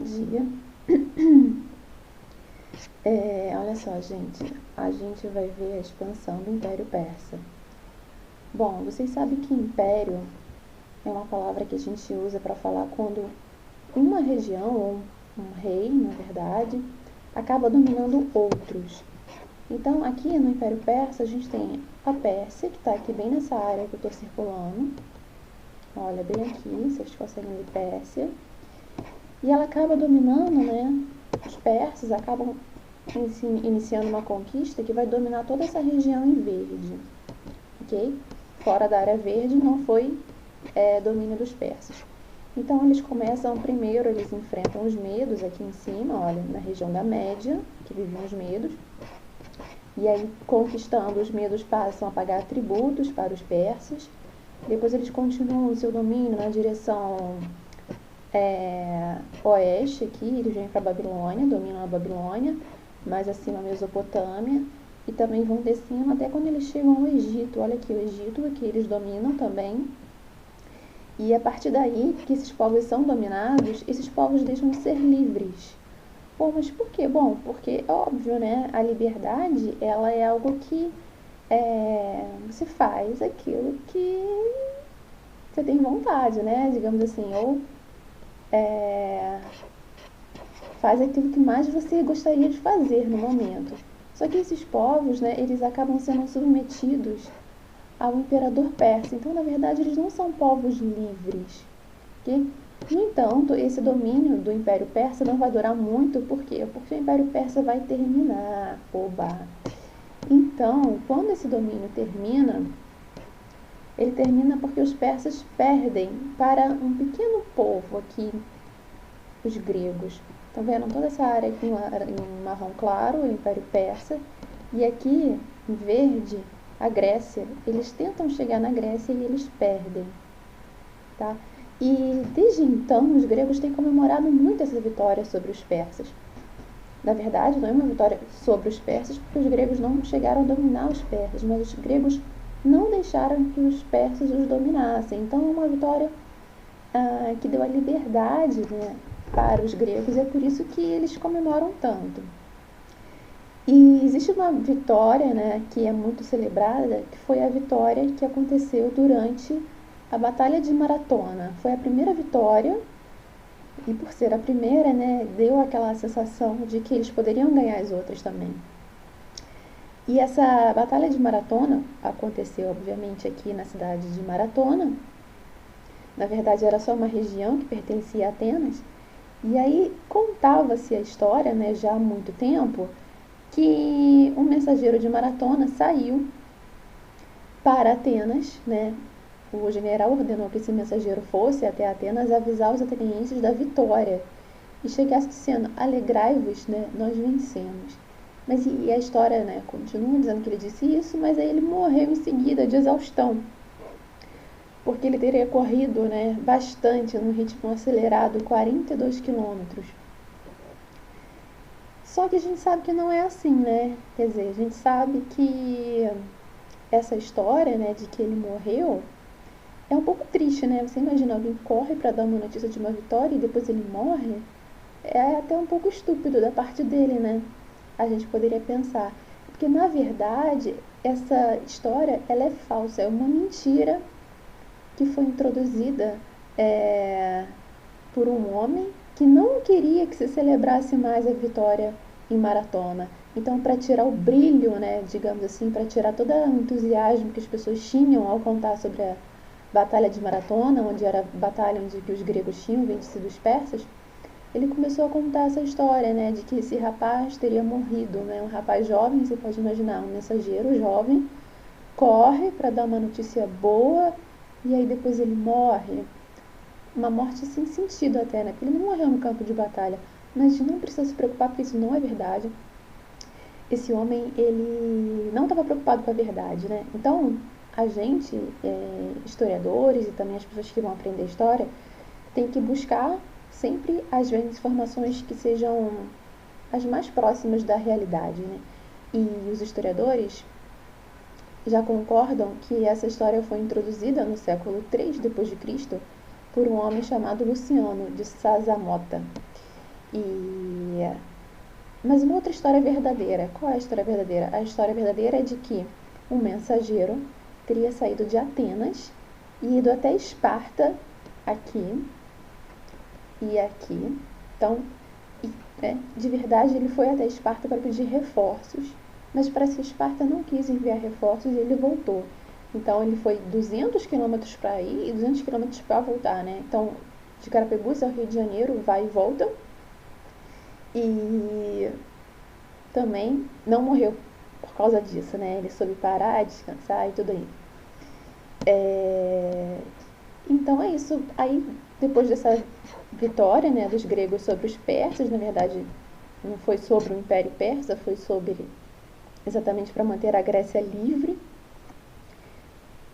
dia. Olha só, gente, a gente vai ver a expansão do Império Persa. Bom, vocês sabem que império é uma palavra que a gente usa para falar quando uma região, ou um rei, na verdade, acaba dominando outros. Então, aqui no Império Persa, a gente tem a Pérsia, que está aqui bem nessa área que eu estou circulando. Olha, bem aqui, vocês conseguem ver Pérsia. E ela acaba dominando, né? Os persas acabam iniciando uma conquista que vai dominar toda essa região em verde, ok? Fora da área verde não foi domínio dos persas. Então eles começam primeiro, eles enfrentam os medos aqui em cima, olha, na região da Média, que viviam os medos. E aí, conquistando os medos, passam a pagar tributos para os persas. Depois eles continuam o seu domínio na direção oeste aqui, eles vêm para a Babilônia, dominam a Babilônia, mais acima a Mesopotâmia, e também vão descendo até quando eles chegam ao Egito. Olha aqui o Egito, aqui eles dominam também. E a partir daí que esses povos são dominados, esses povos deixam de ser livres. Bom, mas por quê? Bom, porque é óbvio, né? A liberdade, ela é algo que você faz aquilo que você tem vontade, né? Digamos assim, ou faz aquilo que mais você gostaria de fazer no momento. Só que esses povos, né, eles acabam sendo submetidos ao imperador persa. Então, na verdade, eles não são povos livres. Okay? No entanto, esse domínio do Império Persa não vai durar muito. Por quê? Porque o Império Persa vai terminar. Oba! Então, quando esse domínio termina, ele termina porque os persas perdem para um pequeno povo aqui, os gregos. Estão vendo toda essa área aqui em marrom claro, o Império Persa, e aqui em verde, a Grécia. Eles tentam chegar na Grécia e eles perdem, tá? E desde então os gregos têm comemorado muito essa vitória sobre os persas. Na verdade, não é uma vitória sobre os persas, porque os gregos não chegaram a dominar os persas, mas os gregos não deixaram que os persas os dominassem. Então é uma vitória que deu a liberdade, né, para os gregos, e é por isso que eles comemoram tanto. E existe uma vitória, né, que é muito celebrada, que foi a vitória que aconteceu durante a Batalha de Maratona. Foi a primeira vitória, e por ser a primeira, né, deu aquela sensação de que eles poderiam ganhar as outras também. E essa Batalha de Maratona aconteceu, obviamente, aqui na cidade de Maratona. Na verdade, era só uma região que pertencia a Atenas. E aí contava-se a história, né, já há muito tempo, que um mensageiro de Maratona saiu para Atenas, né? O general ordenou que esse mensageiro fosse até Atenas avisar os atenienses da vitória e chegasse dizendo: alegrai-vos, né? Nós vencemos. Mas e a história, né, continua dizendo que ele disse isso, mas aí ele morreu em seguida de exaustão, porque ele teria corrido, né, bastante, num ritmo acelerado, 42 quilômetros. Só que a gente sabe que não é assim, né? Quer dizer, a gente sabe que essa história, né, de que ele morreu é um pouco triste, né? Você imagina, alguém corre para dar uma notícia de uma vitória e depois ele morre? É até um pouco estúpido da parte dele, né? A gente poderia pensar. Porque, na verdade, essa história, ela é falsa, é uma mentira que foi introduzida por um homem que não queria que se celebrasse mais a vitória em Maratona. Então, para tirar o brilho, né, digamos assim, para tirar todo o entusiasmo que as pessoas tinham ao contar sobre a Batalha de Maratona, onde era a batalha onde que os gregos tinham vencido os persas, ele começou a contar essa história, né, de que esse rapaz teria morrido, né, um rapaz jovem, você pode imaginar, um mensageiro jovem, corre para dar uma notícia boa e aí depois ele morre. Uma morte sem sentido até, né, porque ele não morreu no campo de batalha. Mas não precisa se preocupar, porque isso não é verdade. Esse homem, ele não estava preocupado com a verdade, né? Então, a gente, historiadores e também as pessoas que vão aprender história, tem que buscar sempre as informações que sejam as mais próximas da realidade, né? E os historiadores já concordam que essa história foi introduzida no século III d.C. por um homem chamado Luciano de Sazamota. Mas uma outra história verdadeira. Qual é a história verdadeira? A história verdadeira é de que um mensageiro teria saído de Atenas e ido até Esparta, aqui e aqui. Então, de verdade, ele foi até Esparta para pedir reforços, mas parece que Esparta não quis enviar reforços e ele voltou. Então, ele foi 200 quilômetros para ir e 200 quilômetros para voltar, né? Então, de Carapebus ao Rio de Janeiro, vai e volta. E também não morreu por causa disso, né? Ele soube parar, descansar e tudo aí. Então é isso. Aí, depois dessa vitória, né, dos gregos sobre os persas, na verdade, não foi sobre o Império Persa, foi sobre exatamente para manter a Grécia livre.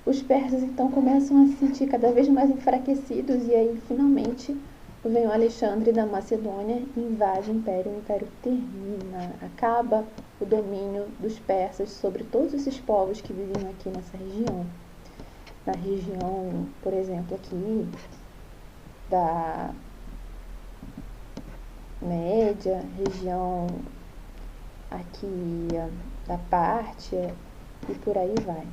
Os persas então começam a se sentir cada vez mais enfraquecidos e aí finalmente vem o Alexandre da Macedônia e invade o Império termina, acaba o domínio dos persas sobre todos esses povos que viviam aqui nessa região. Na região, por exemplo, aqui da Média, região aqui da Pártia e por aí vai.